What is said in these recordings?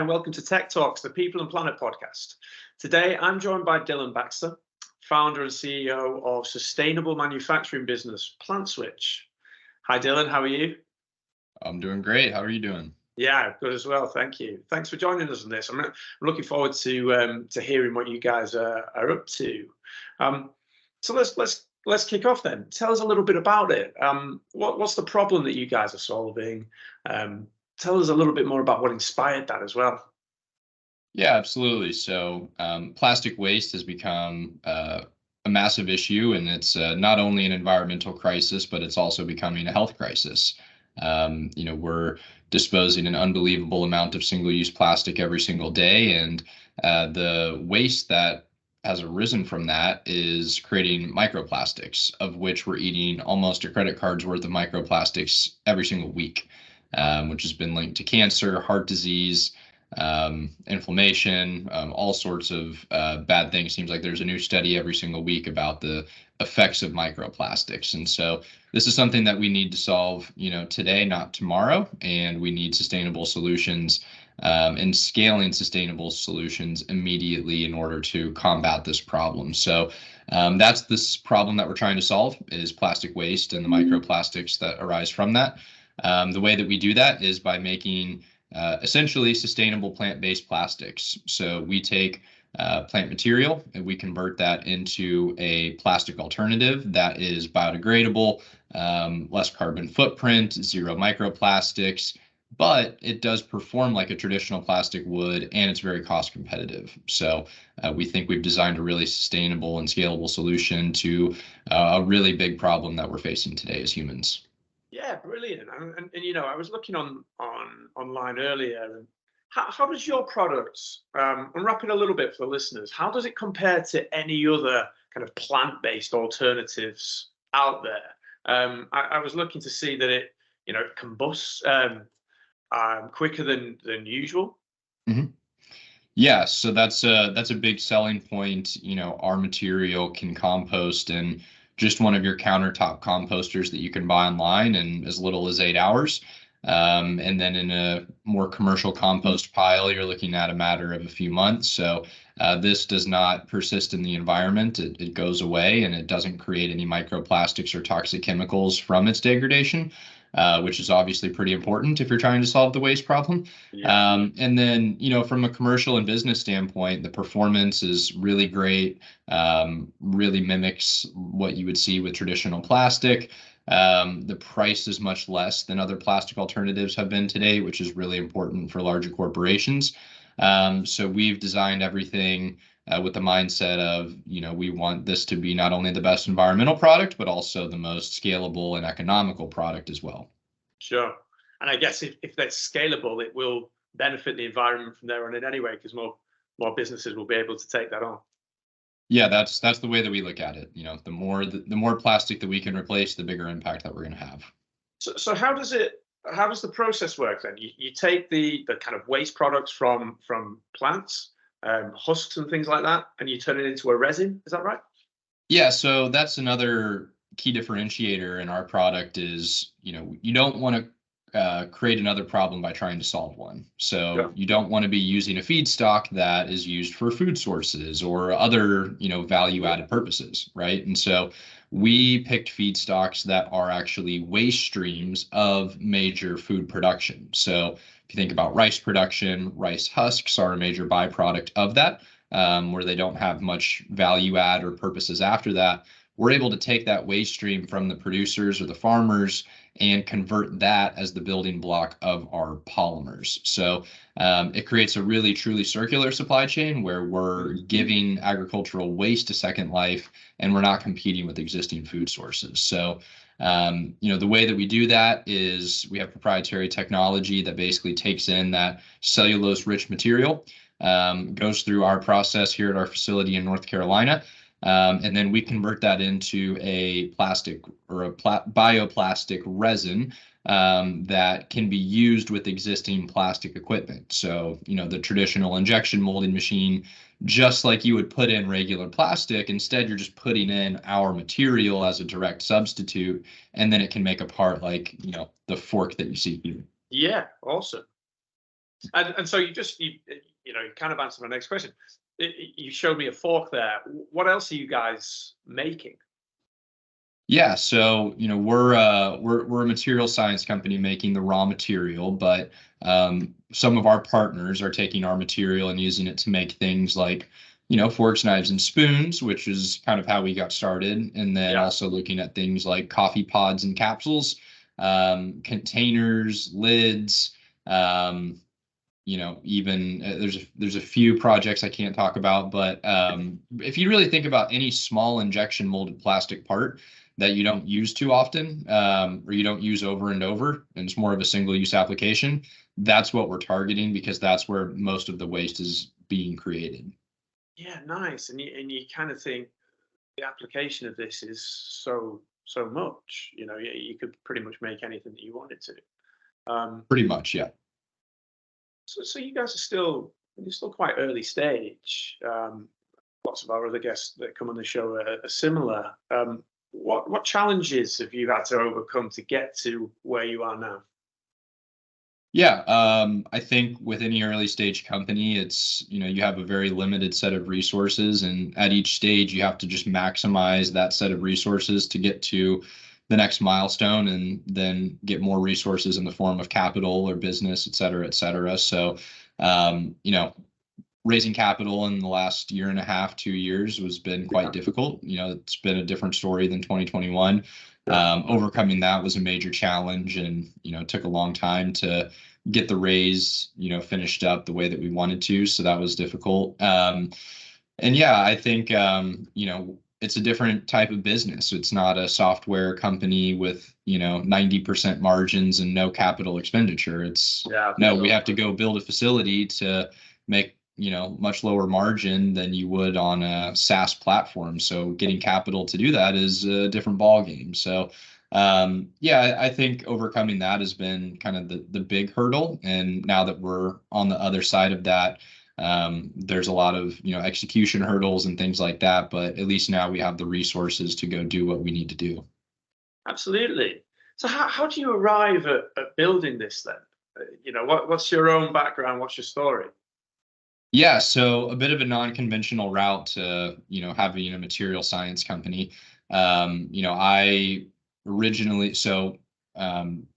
and welcome to Tech Talks, the People and Planet podcast. Today, I'm joined by Dylan Baxter, founder and CEO of sustainable manufacturing business PlantSwitch. Hi, Dylan. How are you? I'm doing great. How are you doing? Yeah, good as well. Thank you. Thanks for joining us on this. I'm looking forward to hearing what you guys are up to. So let's kick off then. Tell us a little bit about it. What's the problem that you guys are solving? Tell us a little bit more about what inspired that as well. Yeah, absolutely. So plastic waste has become a massive issue, and it's not only an environmental crisis, but it's also becoming a health crisis. We're disposing an unbelievable amount of single-use plastic every single day, and the waste that has arisen from that is creating microplastics, of which we're eating almost a credit card's worth of microplastics every single week, which has been linked to cancer, heart disease, inflammation, all sorts of bad things. Seems like there's a new study every single week about the effects of microplastics. And so this is something that we need to solve, today, not tomorrow. And we need sustainable solutions and scaling sustainable solutions immediately in order to combat this problem. So that's this problem that we're trying to solve, is plastic waste and the microplastics that arise from that. The way that we do that is by making essentially sustainable plant-based plastics. So we take plant material and we convert that into a plastic alternative that is biodegradable, less carbon footprint, zero microplastics, but it does perform like a traditional plastic would, and it's very cost competitive. So we think we've designed a really sustainable and scalable solution to a really big problem that we're facing today as humans. Yeah, brilliant. And I was looking online earlier, and how does your product, unwrap it a little bit for the listeners, how does it compare to any other kind of plant-based alternatives out there? I was looking to see that it combusts quicker than usual. Mm-hmm. Yeah, so that's a big selling point. Our material can compost in just one of your countertop composters that you can buy online in as little as 8 hours. And then in a more commercial compost pile, you're looking at a matter of a few months. So this does not persist in the environment. It goes away, and it doesn't create any microplastics or toxic chemicals from its degradation, which is obviously pretty important if you're trying to solve the waste problem. Yeah. And then, from a commercial and business standpoint, the performance is really great, really mimics what you would see with traditional plastic. The price is much less than other plastic alternatives have been today, which is really important for larger corporations. So we've designed everything with the mindset of, we want this to be not only the best environmental product, but also the most scalable and economical product as well. Sure. And I guess if that's scalable, it will benefit the environment from there on in anyway, because more businesses will be able to take that on. Yeah, that's the way that we look at it. The more plastic that we can replace, the bigger impact that we're going to have. So how does the process work then? You take the kind of waste products from plants, husks and things like that, and you turn it into a resin. Is that right? Yeah, so that's another key differentiator in our product is, you don't want to create another problem by trying to solve one. So Sure. You don't want to be using a feedstock that is used for food sources or other, value-added purposes, right? And so we picked feedstocks that are actually waste streams of major food production. So if you think about rice production, rice husks are a major byproduct of that, where they don't have much value add or purposes after that. We're able to take that waste stream from the producers or the farmers and convert that as the building block of our polymers. So it creates a really truly circular supply chain where we're giving agricultural waste a second life, and we're not competing with existing food sources. So the way that we do that is we have proprietary technology that basically takes in that cellulose rich material, goes through our process here at our facility in North Carolina. And then we convert that into a plastic or a bioplastic resin that can be used with existing plastic equipment. So, the traditional injection molding machine, just like you would put in regular plastic, instead you're just putting in our material as a direct substitute, and then it can make a part like, the fork that you see here. Yeah, awesome. And so you kind of answered my next question. You showed me a fork there. What else are you guys making? Yeah, so we're a material science company making the raw material, but some of our partners are taking our material and using it to make things like forks, knives, and spoons, which is kind of how we got started, and then also looking at things like coffee pods and capsules, containers, lids. Even there's a few projects I can't talk about, but if you really think about any small injection molded plastic part that you don't use too often, or you don't use over and over, and it's more of a single use application, that's what we're targeting, because that's where most of the waste is being created. Yeah, nice. And you kind of think the application of this is so much. You could pretty much make anything that you wanted to. Pretty much, yeah. So you guys are still quite early stage. Lots of our other guests that come on the show are similar. What challenges have you had to overcome to get to where you are now? Yeah, I think with any early stage company, it's, you have a very limited set of resources, and at each stage you have to just maximize that set of resources to get to the next milestone, and then get more resources in the form of capital or business, et cetera, et cetera. So, raising capital in the last year and a half, 2 years has been quite difficult. It's been a different story than 2021. Overcoming that was a major challenge, and it took a long time to get the raise finished up the way that we wanted to, so that was difficult. And yeah, I think it's a different type of business. It's not a software company with 90% margins and no capital expenditure. No, we have to go build a facility to make much lower margin than you would on a SaaS platform. So getting capital to do that is a different ball game. So yeah, I think overcoming that has been kind of the big hurdle. And now that we're on the other side of that, there's a lot of execution hurdles and things like that. But at least now we have the resources to go do what we need to do. Absolutely. So how do you arrive at building this then? What's your own background? What's your story? Yeah, so a bit of a non-conventional route to, having a material science company. I originally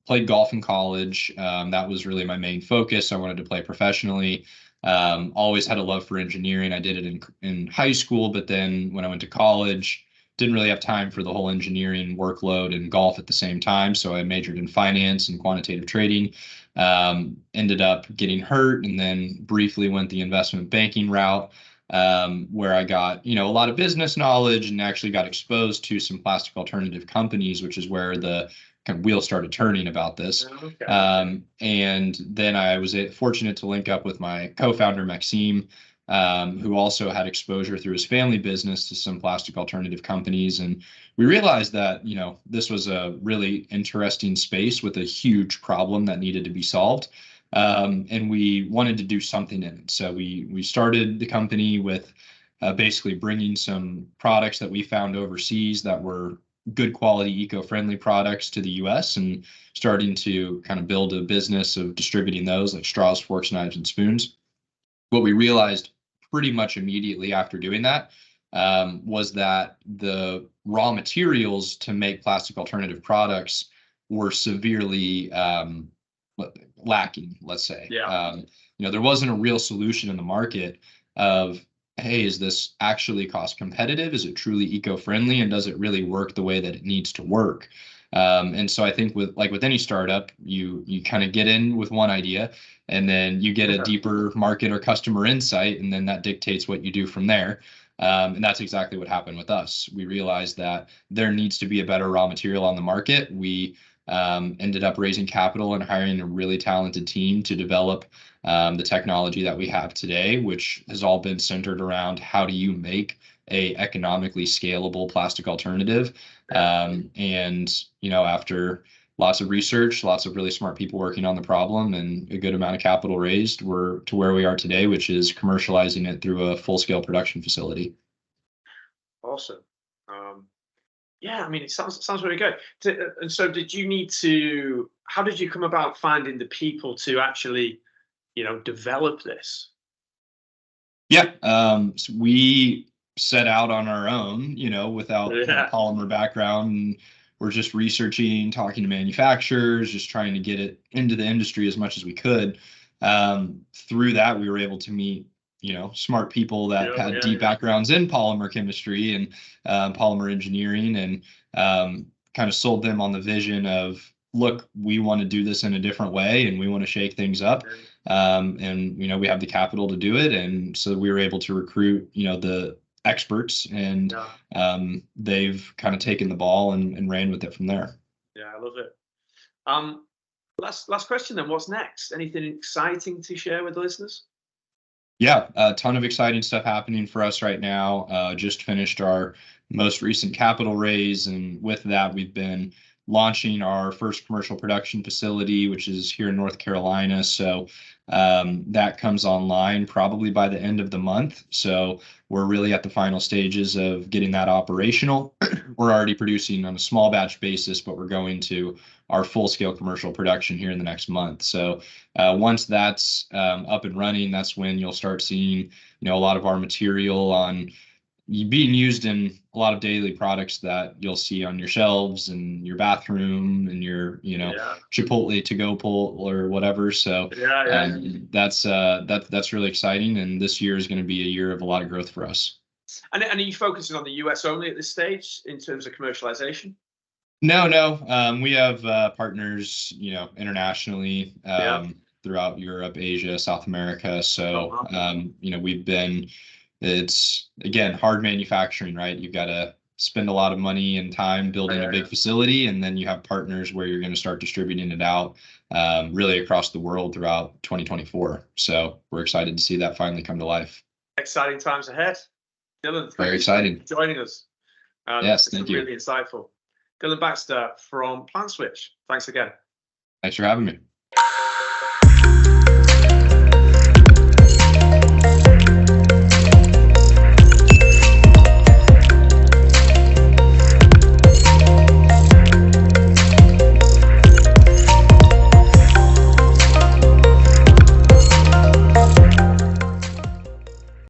played golf in college. That was really my main focus. I wanted to play professionally. Always had a love for engineering. I did it in high school, but then when I went to college, didn't really have time for the whole engineering workload and golf at the same time. So I majored in finance and quantitative trading. Ended up getting hurt, and then briefly went the investment banking route, where I got a lot of business knowledge and actually got exposed to some plastic alternative companies, which is where the kind of wheel started turning about this. Okay. And then I was fortunate to link up with my co-founder Maxime, who also had exposure through his family business to some plastic alternative companies. And we realized that, this was a really interesting space with a huge problem that needed to be solved. And we wanted to do something in it. So we started the company with basically bringing some products that we found overseas that were good quality, eco-friendly products to the US, and starting to kind of build a business of distributing those, like straws, forks, knives, and spoons. What we realized pretty much immediately after doing that was that the raw materials to make plastic alternative products were severely lacking, let's say. Yeah. There wasn't a real solution in the market of, hey, is this actually cost competitive? Is it truly eco-friendly? And does it really work the way that it needs to work? And so I think with any startup, you kind of get in with one idea, and then you get a deeper market or customer insight, and then that dictates what you do from there. And that's exactly what happened with us. We realized that there needs to be a better raw material on the market. We ended up raising capital and hiring a really talented team to develop the technology that we have today, which has all been centered around how do you make a economically scalable plastic alternative. And after lots of research, lots of really smart people working on the problem, and a good amount of capital raised, we're to where we are today, which is commercializing it through a full-scale production facility. Awesome. Yeah, I mean, it sounds really good. And so how did you come about finding the people to actually develop this? Yeah, so we set out on our own, without a polymer background, and we're just researching, talking to manufacturers, just trying to get it into the industry as much as we could. Through that, we were able to meet, smart people that had deep backgrounds in polymer chemistry and polymer engineering, and kind of sold them on the vision of, look, we want to do this in a different way, and we want to shake things up. And we have the capital to do it, and so we were able to recruit the experts, and they've kind of taken the ball and ran with it from there. Yeah, I love it. Last question then. What's next? Anything exciting to share with the listeners? Yeah, a ton of exciting stuff happening for us right now. Just finished our most recent capital raise, and with that, we've been launching our first commercial production facility, which is here in North Carolina. So that comes online probably by the end of the month. So we're really at the final stages of getting that operational. We're already producing on a small batch basis, but we're going to our full-scale commercial production here in the next month. So once that's up and running, that's when you'll start seeing a lot of our material on being used in a lot of daily products that you'll see on your shelves and your bathroom and your Chipotle to-go pull or whatever. So that's really exciting, and this year is going to be a year of a lot of growth for us. And are you focusing on the US only at this stage in terms of commercialization? No. We have partners internationally, throughout Europe, Asia, South America. So it's, again, hard manufacturing, right? You've got to spend a lot of money and time building a big facility, and then you have partners where you're going to start distributing it out really across the world throughout 2024. So we're excited to see that finally come to life. Exciting times ahead. Dylan, very exciting. For joining us. Yes, thank you. Really insightful. Dylan Baxter from PlantSwitch. Thanks again. Thanks for having me.